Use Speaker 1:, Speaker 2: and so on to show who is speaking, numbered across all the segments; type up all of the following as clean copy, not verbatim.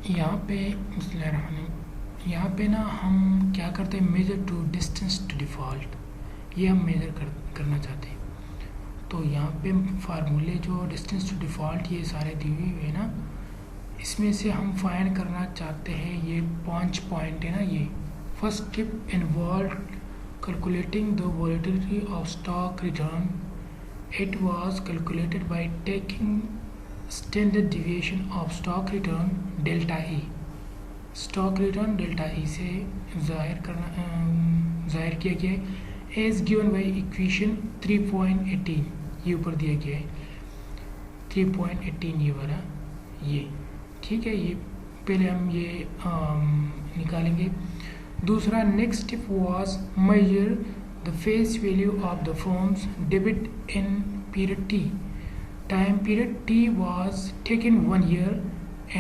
Speaker 1: यहाँ पे यहाँ पे ना हम क्या करते हैं, measure to distance to default, ये हम मेजर करना चाहते हैं। तो यहाँ पे फार्मूले जो डिस्टेंस टू डिफ़ॉल्ट ये सारे दिए हुए हैं ना, इसमें से हम फाइंड करना चाहते हैं ये 5 पॉइंट है ना। ये first step involve calculating the volatility of stock return. It was calculated by taking standard deviation of stock return delta E. Stock return delta E से जाहिर किया गया है एज गिवन बाई इक्वेशन 3.18, ये ऊपर दिया गया है 3.18 ये वाला, ये ठीक है। ये पहले हम ये निकालेंगे। दूसरा next step was measure the face value of the firms debit in period T. Time period T was taken 1 year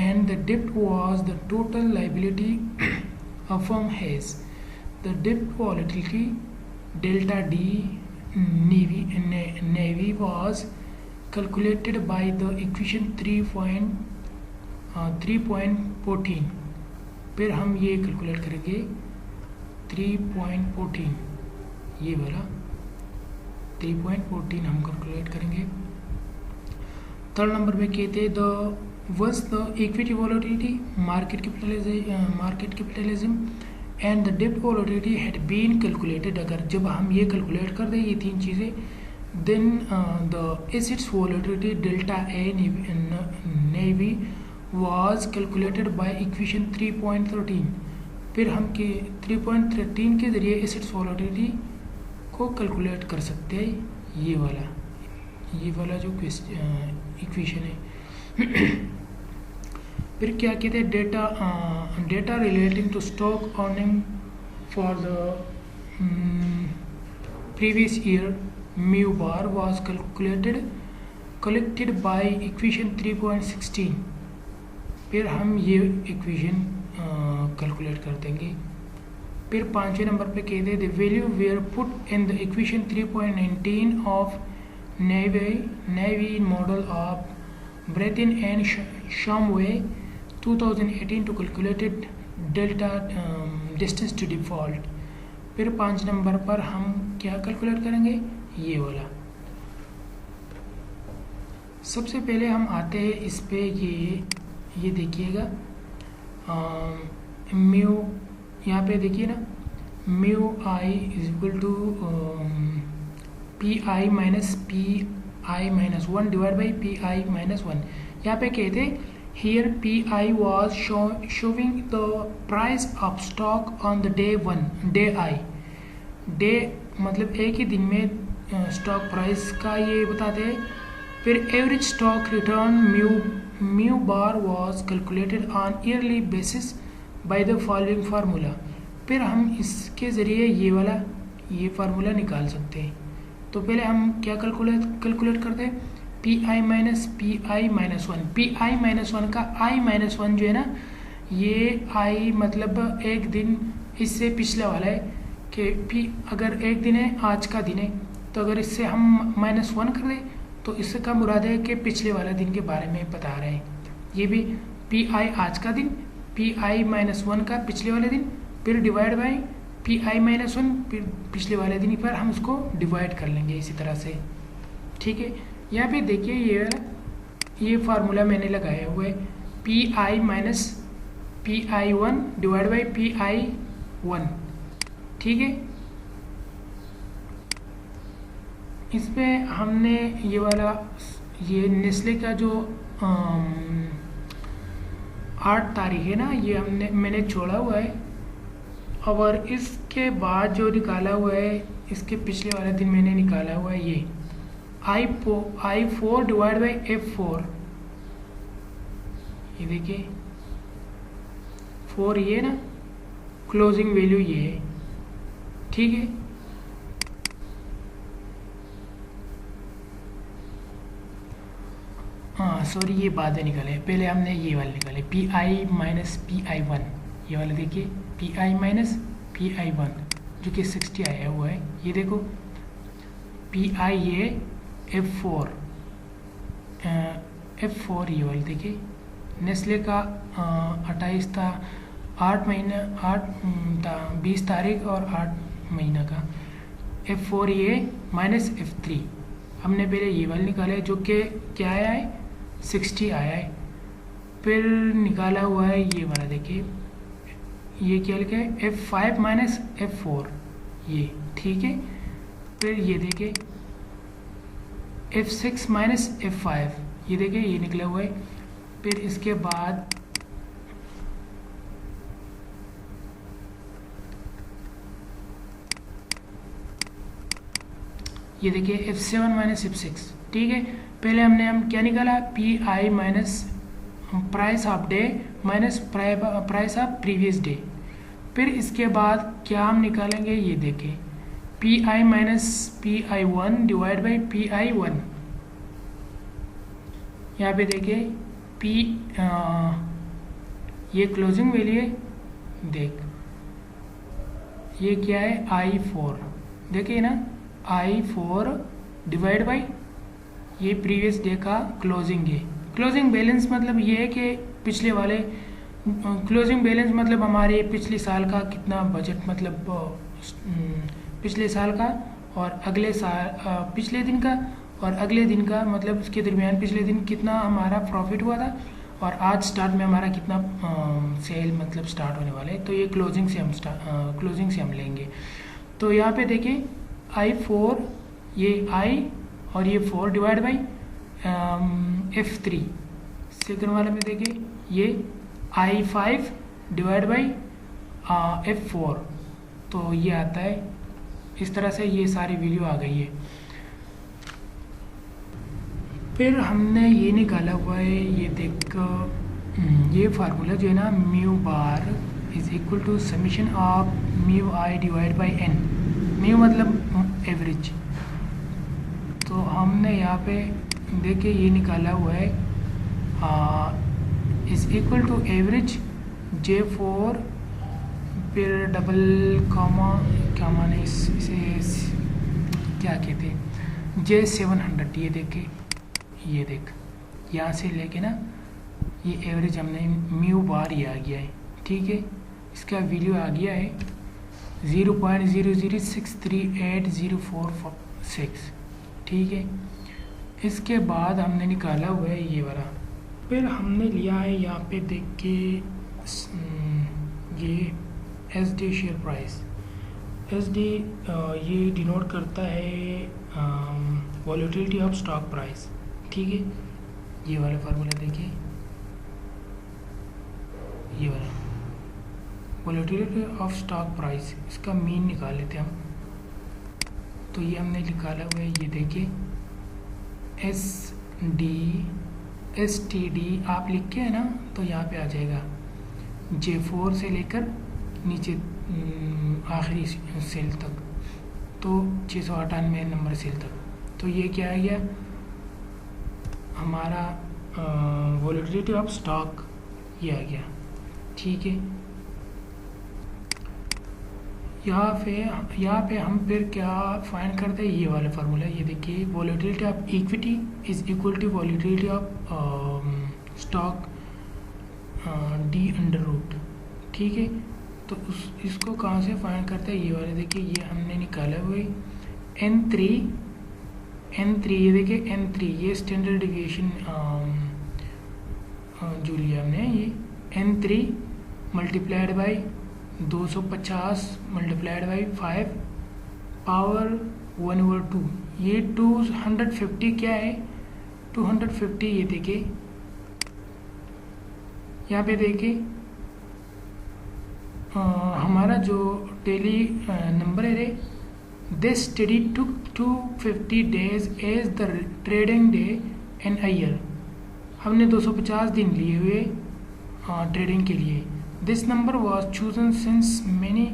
Speaker 1: and the debt was the total liability a firm has. The debt volatility delta D NAV was calculated by the equation 3.14। फिर हम ये calculate करेंगे 3.14, ये वाला 3.14 हम calculate करेंगे। Third number पे कहते हैं the ones the equity volatility market capitalism and the डेब्ट वॉलेटिलिटी हैड बीन कैलकुलेटेड। अगर जब हम ये कैलकुलेट कर दें ये तीन चीज़ें, then the assets volatility delta a navy was calculated by equation 3.13। फिर हम के 3.13 के जरिए एसेट्स वॉलेटिलिटी को कैलकुलेट कर सकते हैं, ये वाला जो इक्वेशन है। फिर क्या कहते हैं, data relating to stock earning for the previous year mu bar was collected by equation 3.16। फिर हम ये इक्वेशन कैलकुलेट कर देंगे। फिर पाँचवें नंबर पे कहते हैं the value were put in the equation 3.19 of Navy model of Breton and Shumway 2018 to calculated delta distance to default। फिर 5 नंबर पर हम क्या कैलकुलेट करेंगे, ये वाला। सबसे पहले हम आते हैं इस पे, ये देखिएगा म्यू, यहाँ पे देखिए ना, mu I is equal to P I minus 1 divide by P I minus 1। यहाँ पे कहते here P I was showing the price of stock on the day 1, day I, day मतलब एक ही दिन में स्टॉक प्राइस का ये बताते हैं। फिर average stock return mu bar was calculated on yearly basis by the following formula. फिर हम इसके ज़रिए ये फार्मूला निकाल सकते हैं। तो पहले हम क्या कैलकुलेट करते हैं, P I minus 1। P I minus 1 का आई माइनस 1 जो है ना, ये आई मतलब एक दिन इससे पिछले वाला है कि पी अगर एक दिन है, आज का दिन है, तो अगर इससे हम -1 कर दें तो इससे का मुराद है कि पिछले वाले दिन के बारे में बता रहे हैं। ये भी पी आई आज का दिन, पी आई माइनस 1 का पिछले वाले दिन, फिर divide by P I minus 1 फिर पिछले वाले दिन पर हम उसको डिवाइड कर लेंगे इसी तरह से, ठीक है। यहाँ पे देखिए ये फार्मूला मैंने लगाया हुआ है, P I minus P I 1 divide by P आई 1, ठीक है। इसमें हमने ये वाला ये नेस्ले का जो 8 तारीख है ना, ये मैंने छोड़ा हुआ है। और इसके बाद जो निकाला हुआ है, इसके पिछले वाले दिन मैंने निकाला हुआ है ये I4 डिवाइड बाई F4। ये देखिए 4 ये ना, क्लोजिंग वैल्यू ये है, ठीक है। हाँ सॉरी, ये बाद में निकाले, पहले हमने ये वाले निकाले P I minus P I 1, ये वाला देखिए P I minus P I 1 जो कि 60 आया हुआ है। ये देखो पी आई ये F4 ये वाले देखिए नेस्ले का 28 था, 8 महीना 8 था 20 तारीख और 8 महीना का। F4 ये माइनस F3 हमने पहले ये वाला निकाला है जो कि क्या आया है 60 आया है। फिर निकाला हुआ है ये वाला, देखिए ये क्या लिखा है F5 माइनस F4 ये, ठीक है। फिर ये देखिए F6 माइनस F5 ये देखिए ये निकला हुआ है। फिर इसके बाद ये देखिए F7 माइनस F6, ठीक है। पहले हम क्या निकाला PI minus price of day minus price of previous day. फिर इसके बाद क्या हम निकालेंगे, ये देखें PI minus PI1 divide by PI1। यहाँ पे देखिए ये क्लोजिंग वैल्यू है, देख ये क्या है I4, देखिए ना I4 डिवाइड बाई ये प्रीवियस डे का क्लोजिंग है। क्लोजिंग बैलेंस मतलब ये है कि पिछले वाले क्लोजिंग बैलेंस मतलब हमारे पिछले साल का कितना बजट, मतलब पिछले साल का और अगले साल पिछले दिन का और अगले दिन का, मतलब उसके दरमियान पिछले दिन कितना हमारा प्रॉफिट हुआ था और आज स्टार्ट में हमारा कितना सेल मतलब स्टार्ट होने वाला है। तो ये क्लोजिंग से हम लेंगे। तो यहाँ पे देखिए I4 ये I और ये 4 डिवाइड बाई F3। सेकंड वाले में देखिए ये I5 डिवाइड बाई F4, तो ये आता है इस तरह से, ये सारी वैल्यू आ गई है। फिर हमने ये निकाला हुआ है, ये देख ये फार्मूला जो है ना mu bar is equal to summation of mu I divide by N. Mu मतलब एवरेज, तो हमने यहाँ पे देखिए ये निकाला हुआ है is equal to average J4 फिर डबल कॉमा क्या माने इसे क्या कहते हैं J700। ये देख यहाँ से लेके ना ये एवरेज हमने म्यू बार ये आ गया है, ठीक है। इसका वैल्यू आ गया है 0.006380446, ठीक है। इसके बाद हमने निकाला हुआ है ये वाला। फिर हमने लिया है यहाँ पे देख के ये SD शेयर प्राइस। SD ये डिनोट करता है वॉलेटिलिटी ऑफ स्टॉक प्राइस, ठीक है। ये वाला फार्मूला देखिए, ये वाला वॉलेटिलिटी ऑफ स्टॉक प्राइस, इसका मीन निकाल लेते हैं हम। तो ये हमने निकाला हुआ है, ये देखिए STD आप लिख के है ना, तो यहाँ पे आ जाएगा J4 से लेकर नीचे आखिरी सेल तक, तो 698 नंबर सेल तक। तो ये क्या आ गया हमारा वॉलेटिलिटी ऑफ स्टॉक, ये आ गया, ठीक है। यहाँ पे हम फिर क्या फाइंड करते हैं, ये वाला फार्मूला, ये देखिए volatility of equity is equal to volatility of stock D under root, ठीक है। तो इसको कहाँ से फाइंड करते हैं, ये वाले देखिए ये हमने निकाला हुआ है N3 ये देखिए N3 ये स्टैंडर्ड डिविएशन जो लिया हमने, ये N3 multiplied by 250 multiplied by 5 power 1/2, ये 250 क्या है 250, ये देखिए यहाँ पे देखिए हमारा जो डेली नंबर है this study took 250 days as the trading day in a year. हमने 250 दिन लिए हुए ट्रेडिंग के लिए। This number was chosen since many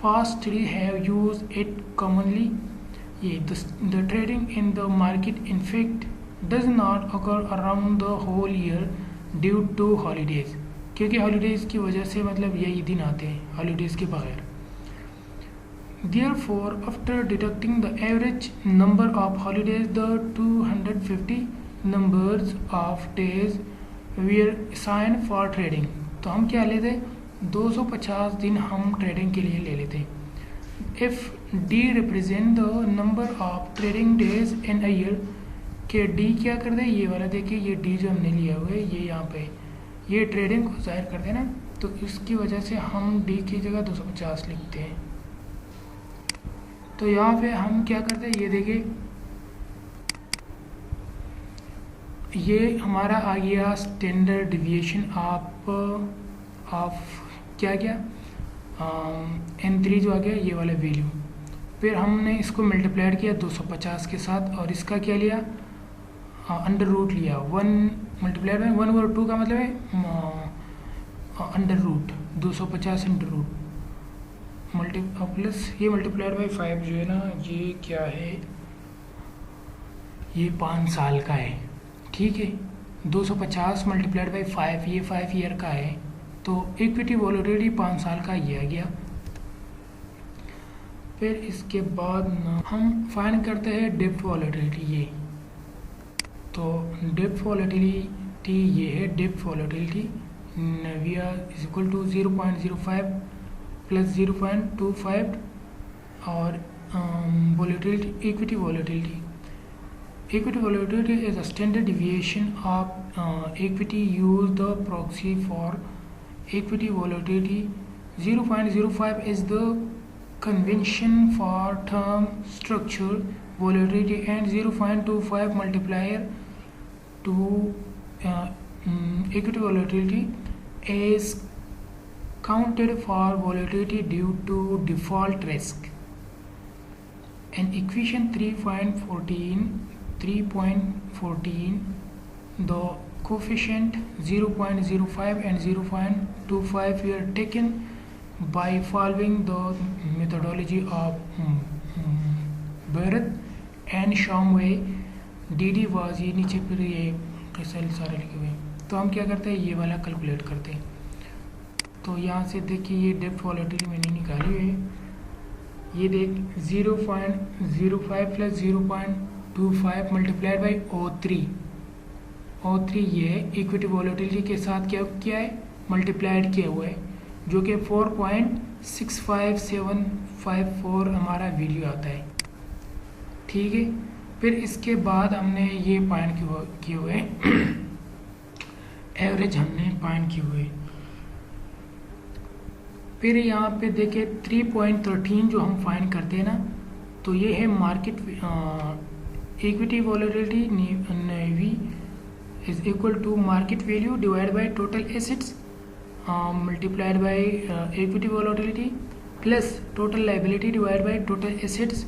Speaker 1: past study have use it commonly. ये the trading in the market in fact does not occur around the whole year due to holidays, क्योंकि holidays की वजह से मतलब यही दिन आते हैं हॉलीडेज़ के बगैर। Therefore, after deducting the average number of holidays, the 250 numbers of days we are sign for trading. तो हम क्या लेते, 250 दिन हम ट्रेडिंग के लिए ले लेते। If D represent the number of trading days in a year, के डी क्या कर दे, ये वाला देखिए, ये डी जो हमने लिया हुआ है ये यहाँ पे ये ट्रेडिंग को जाहिर कर देना, तो इसकी वजह से हम डी की जगह 250 लिखते हैं। तो यहाँ पे हम क्या करते हैं, ये देखिए ये हमारा आ गया स्टैंडर्ड डिविएशन ऑफ क्या क्या N3 जो आ गया ये वाला वैल्यू। फिर हमने इसको मल्टीप्लाइड किया 250 के साथ और इसका क्या लिया, अंडर रूट लिया। 1 मल्टीप्लाइड बाई 1/2 का मतलब है under root 250 under root plus ये मल्टीप्लाइड बाई 5 जो है ना, ये क्या है, ये 5 साल का है, ठीक है। 250 मल्टीप्लाइड बाई 5, ये 5 ईयर का है, तो इक्विटी वॉलेटिलिटी 5 साल का ये आ गया। फिर इसके बाद हम फाइंड करते हैं डेप्थ वॉलेटिलिटी, ये तो डेप्थ वॉलेटिलिटी ये है, depth volatility we are is equal to 0.05 plus 0.25 और volatility, equity volatility. Equity volatility is a standard deviation of equity. Use the proxy for equity volatility. 0.05 is the convention for term structure volatility, and 0.25 multiplier to equity volatility is counted for volatility due to default risk. And equation 3.14, the coefficient 0.05 and 0.25 were taken by following the methodology of Bharat and Shamway. DD was ये नीचे फिर ये कैसे सारे लिखे हुए हैं। तो हम क्या करते हैं, ये वाला कैलकुलेट करते हैं। तो यहाँ से देखिए ये डेप्थ वॉलेटिलिटी मैंने निकाली हुई है, ये देख 0.05 प्लस 0.25 मल्टीप्लाइड बाई O3 ये इक्विटी वॉलेटिलिटी के साथ क्या किया है, मल्टीप्लाइड किया हुआ है, जो कि 4.65754 हमारा वैल्यू आता है, ठीक है। फिर इसके बाद हमने ये फाइंड किए हुए एवरेज हमने फाइंड किए हुए। फिर यहाँ पे देखिए 3.13 जो हम फाइंड करते हैं ना, तो ये है market equity volatility NAV is equal to market value divide by total assets multiplied by equity volatility plus total liability divide by total assets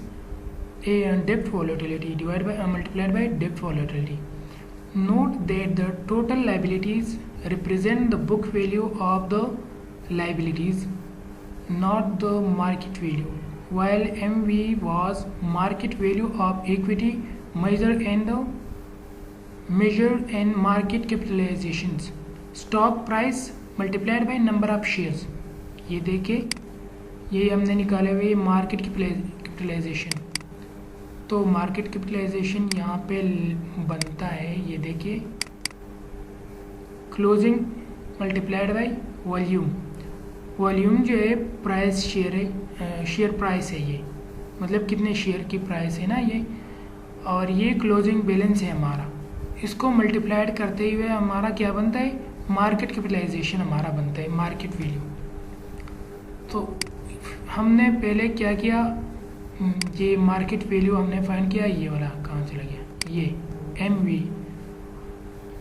Speaker 1: depth volatility divide by multiplied by depth volatility. Note that the total liabilities represent the book value of the liabilities, not the market value, while MV was market value of equity measured in market capitalizations, stock price multiplied by number of shares। ये देखिए ये हमने निकाले हुए market capitalisation. तो market capitalisation यहाँ पे बनता है, ये देखिए closing multiplied by volume. Volume जो है प्राइस शेयर है, शेयर प्राइस है, ये मतलब कितने शेयर की प्राइस है ना ये, और ये क्लोजिंग बैलेंस है हमारा। इसको मल्टीप्लाइड करते हुए हमारा क्या बनता है, मार्केट कैपिटलाइजेशन हमारा बनता है, मार्केट वैल्यू। तो हमने पहले क्या किया, ये मार्केट वैल्यू हमने फाइंड किया, ये वाला कहाँ चला गया, ये MV,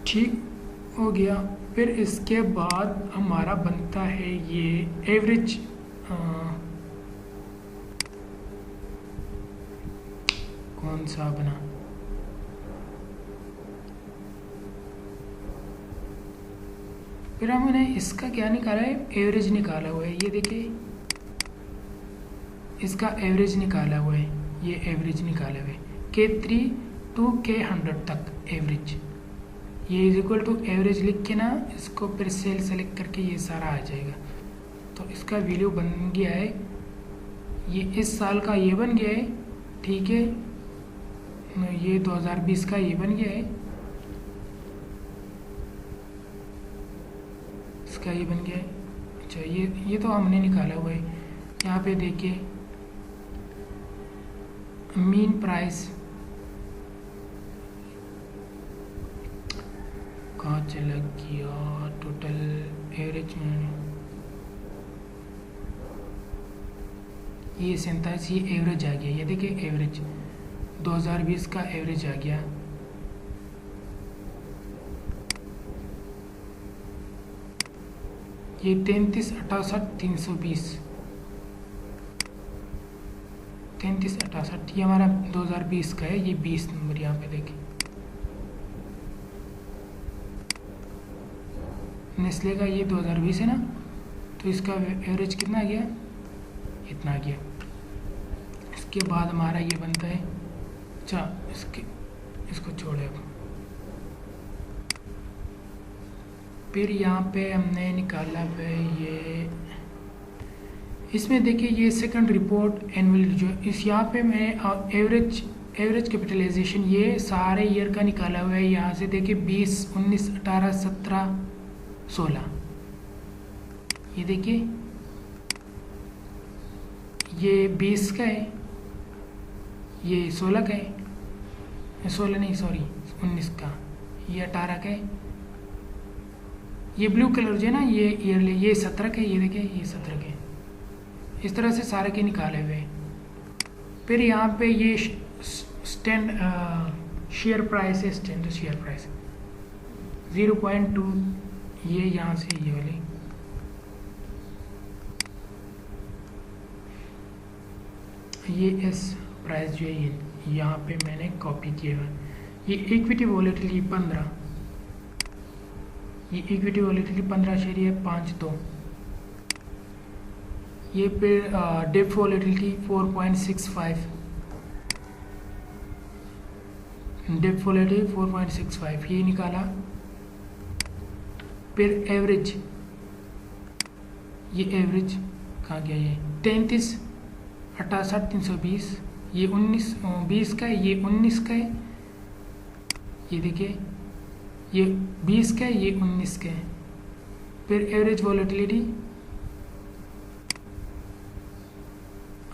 Speaker 1: ठीक हो गया। फिर इसके बाद हमारा बनता है ये एवरेज कौन सा बना, फिर हमने इसका क्या निकाला है, एवरेज निकाला हुआ है। ये देखिए इसका एवरेज निकाला हुआ है, ये एवरेज निकाला हुआ है K3 to K100 तक एवरेज। ये इज इक्वल टू एवरेज लिख के ना इसको फिर सेल सेलेक्ट करके ये सारा आ जाएगा। तो इसका वैल्यू बन गया है, ये इस साल का ये बन गया है, ठीक है, ये 2020 का ये बन गया है। इसका ये बन गया है। अच्छा ये तो हमने निकाला हुआ है। यहाँ पे देखिए मीन प्राइस कहाँ चला गया, टोटल एवरेज में ये 47, ये एवरेज आ गया। ये देखिए एवरेज 2020 का एवरेज आ गया। ये 33,68,320 33,68 ये हमारा 2020 का है। ये 20 नंबर यहाँ पे देखिए। नेस्ले का ये 2020 है ना, तो इसका एवरेज कितना आ गया, इतना आ गया। इसके बाद हमारा ये बनता है, अच्छा इसको छोड़े अब। फिर यहाँ पे हमने निकाला है ये, इसमें देखिए ये सेकंड रिपोर्ट एनुअल जो इस यहाँ पे मैं एवरेज कैपिटलाइजेशन ये सारे ईयर का निकाला हुआ है। यहाँ से देखिए 20, 19, 18, 17, 16, ये देखिए ये 20 का है, ये 16 का है, 16 नहीं सॉरी 19 का, ये 18 का है, ये ब्लू कलर जो है ना ये ईयरली, ये 17 का है, ये देखिए ये 17 का है। इस तरह से सारे के निकाले हुए। फिर यहाँ पे ये शेयर प्राइस है, स्टैंडर्ड शेयर प्राइस 0.2, ये यहाँ से ये वाली ये एस प्राइस जो है ये यहाँ पे मैंने कॉपी किया हुआ। ये इक्विटी वॉलेटिलिटी 15, ये इक्विटी वॉलेटिलिटी 15.52, ये फिर डेप्थ वॉलेटिलिटी 4.65, डेप्थ वॉलेटिलिटी 4.65 ये निकाला। फिर एवरेज, ये एवरेज कहाँ गया, ये 33,68,320, ये 20 का है, ये 19 का है, ये देखिए ये 20 का है, ये 19 का है। फिर एवरेज वॉलेटिलिटी,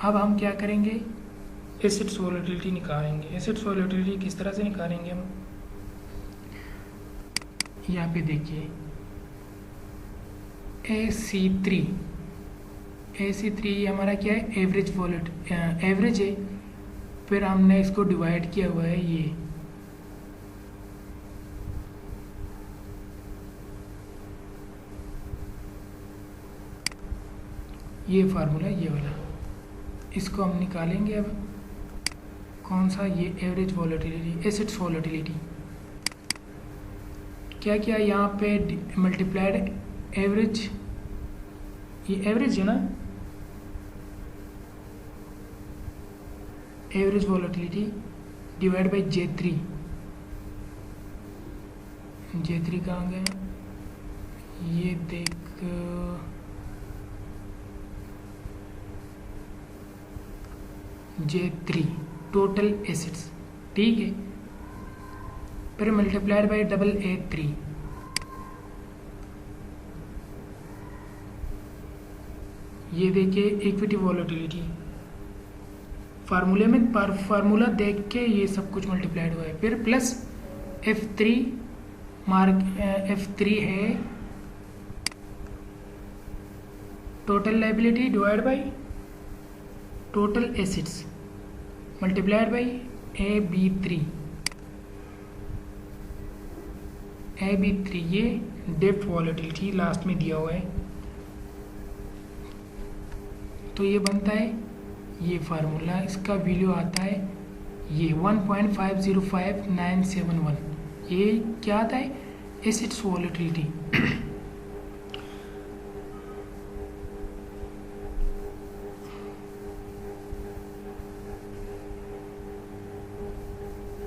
Speaker 1: अब हम क्या करेंगे, एसेट्स वॉलेटिलिटी निकालेंगे। एसेट्स वॉलेटिलिटी किस तरह से निकालेंगे हम, यहाँ पे देखिए AC3 हमारा क्या है, एवरेज है। फिर हमने इसको डिवाइड किया हुआ है ये फार्मूला ये वाला, इसको हम निकालेंगे। अब कौन सा, ये एवरेज वॉलेटिलिटी, एसेट्स वॉलेटिलिटी क्या किया, यहाँ पे मल्टीप्लाइड एवरेज, ये एवरेज है ना, average volatility divide by J3 कहाँ गया, ये देख J3 टोटल एसेट्स, ठीक है। फिर मल्टीप्लाइड बाई AA3, ये देखिए इक्विटी वॉलेटिलिटी, फार्मूले में फार्मूला देख के ये सब कुछ मल्टीप्लाइड हुआ है। फिर प्लस F3 F3 है total liability divide by total assets multiplied by AB3 ये डेप्थ वॉलेटिलिटी लास्ट में दिया हुआ है। तो ये बनता है, ये फार्मूला, इसका वैल्यू आता है ये 1.505971, ये क्या आता है, एसेट्स वॉलेटिलिटी।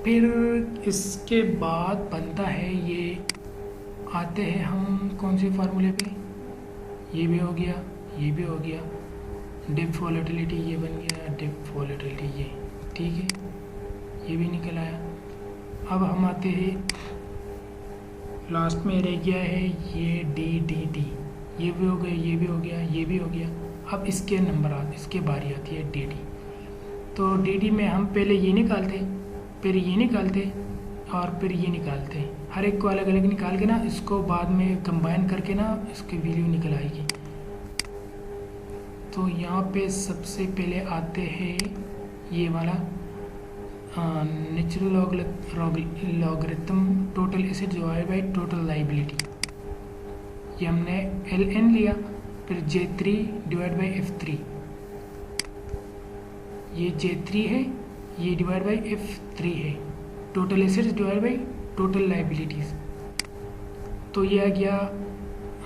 Speaker 1: फिर इसके बाद बनता है, ये आते हैं हम कौन से फार्मूले पे, ये भी हो गया, ये भी हो गया, डेप्थ वॉलेटिलिटी ये बन गया, डेप्थ वॉलेटिलिटी ये, ठीक है, ये भी निकल आया। अब हम आते हैं लास्ट में रह गया है ये DDT, ये भी हो गया, ये भी हो गया, ये भी हो गया। अब इसके इसके बारी आती है डी डी। तो डी डी में हम पहले ये निकालते, फिर ये निकालते और फिर ये निकालते, हर एक को अलग अलग निकाल के ना इसको बाद में कंबाइन करके ना इसकी वैल्यू निकल आएगी। तो यहाँ पे सबसे पहले आते हैं ये वाला natural logarithm total asset divided by total liability. ये हमने ln लिया, फिर J3 डिवाइड बाई F3, ये J3 है, ये डिवाइड बाई F3 है, total assets divide by total liabilities. तो ये आ गया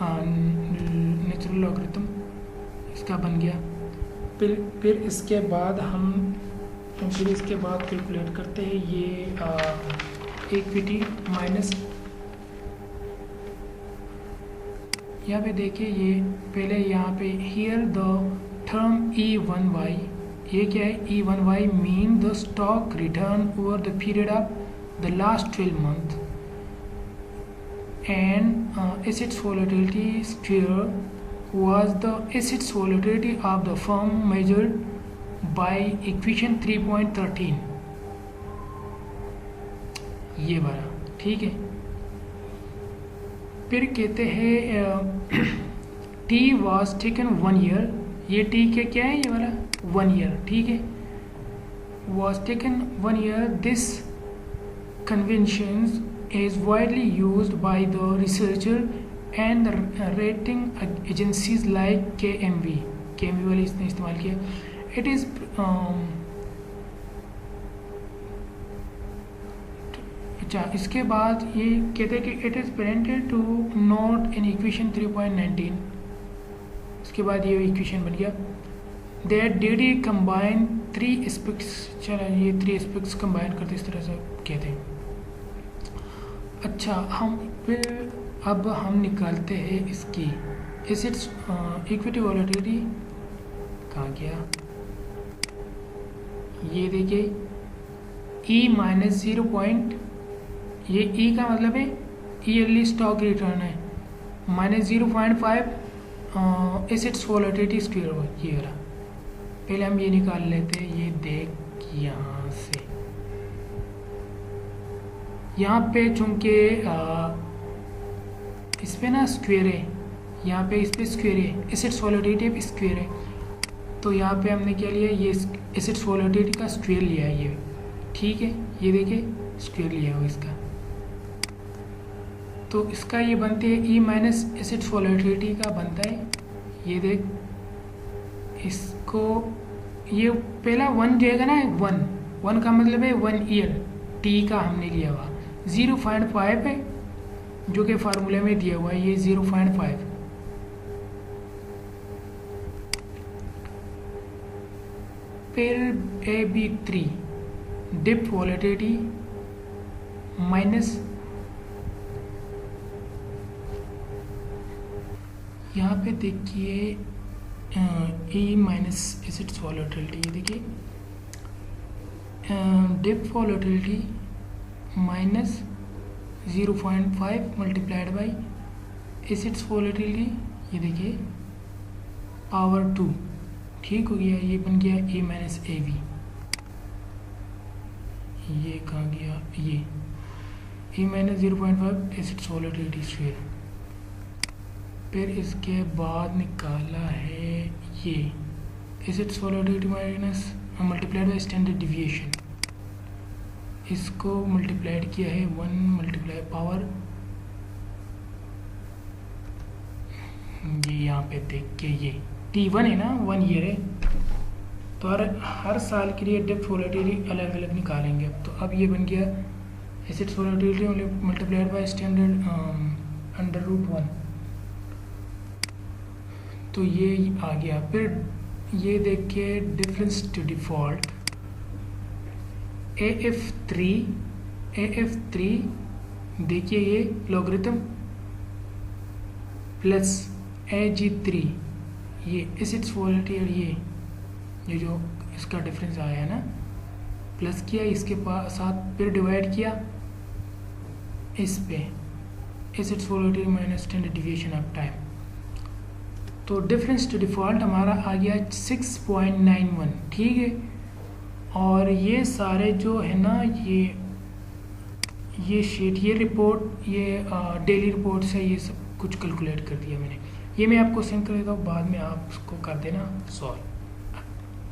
Speaker 1: नेचुरल लॉगरिथम, इसका बन गया। फिर इसके बाद हम कैलकुलेट करते हैं ये इक्विटी माइनस, यहाँ पे देखिए ये पहले यहाँ पे हियर द टर्म E1Y, ये क्या है? E1Y mean the stock return over the period of the last 12 month and assets volatility square was the assets volatility of the firm measured by equation 3.13, ये वाला, ठीक है। फिर कहते हैं T was taken 1 year, ये T के क्या है? ये वाला 1 year, ठीक है। was taken 1 year, this convention is widely used by the researcher and rating agencies like KMV वाले इसने इस्तेमाल किया। It is अच्छा, इसके बाद ये कहते हैं कि it is presented to note in equation 3.19। इसके बाद ये इक्वेशन बन गया दैट डी कंबाइन 3 एस्पेक्ट्स। चलो ये 3 एस्पेक्ट्स कंबाइन करते इस तरह से कहते हैं। अच्छा, हम फिर अब हम निकालते हैं इसकी एसेट्स इक्विटी वॉलेटिलिटी। कहाँ गया? ये देखिए E माइनस 0 पॉइंट, ये E का मतलब है ईयरली स्टॉक रिटर्न है, माइनस 0.5 एसेट्स वॉलेटिलिटी स्क्वायर हो, ये रहा। पहले हम ये निकाल लेते हैं, ये देख यहाँ से, यहाँ पे चूँकि इस पे ना स्क्वायर है, यहाँ पे इस पे स्क्वायर है, एसेट्स वॉलेटिलिटी पे स्क्वायर है, तो यहाँ पे हमने क्या लिया? ये एसेट्स वॉलेटिलिटी का स्क्वायर लिया है ये, ठीक है। ये देखिए स्क्वायर लिया हो इसका, तो इसका ये बनते हैं E माइनस एसेट्स वॉलेटिलिटी का बनता है। ये देख, इसको ये पहला 1 जाएगा ना, 1 का मतलब है 1 ईयर, T का हमने लिया हुआ 0.5 है जो कि फार्मूले में दिया हुआ है, ये 0.5। फिर AB3 डिप वॉलेटिलिटी माइनस, यहाँ पे देखिए E माइनस एसेट्स वॉलेटिलिटी, ये देखिए dip volatility minus 0.5 multiplied by assets volatility, ये देखिए पावर 2, ठीक हो गया। ये बन गया A माइनस AB। ये कहाँ गया? ये E minus 0.5 assets volatility square. फिर इसके बाद निकाला है ये assets volatility minus multiplied by standard deviation, इसको मल्टीप्लाइड किया है 1 मल्टीप्लाई पावर, ये यहाँ पे देख के ये T1 है ना, 1 ईयर है, तो हर साल के लिए डेप्थ वॉलेटिलिटी अलग अलग निकालेंगे। तो अब ये बन गया assets volatility multiplied by standard under root 1, तो ये आ गया। फिर ये देखिए डिफरेंस टू डिफॉल्ट AF3 देखिए ये लॉगरिथम प्लस AG3, ये एसेट्स वॉलेटिलिटी, ये जो इसका डिफरेंस आया है ना, प्लस किया इसके साथ, फिर डिवाइड किया इस पे assets volatility minus standard deviation of time, तो डिफरेंस टू डिफ़ॉल्ट हमारा आ गया 6.91, ठीक है। और ये सारे जो है ना ये शीट, ये रिपोर्ट, ये डेली रिपोर्ट से ये सब कुछ कैलकुलेट कर दिया मैंने। ये मैं आपको सेंड कर देता हूँ, बाद में आप उसको कर देना सॉल्व।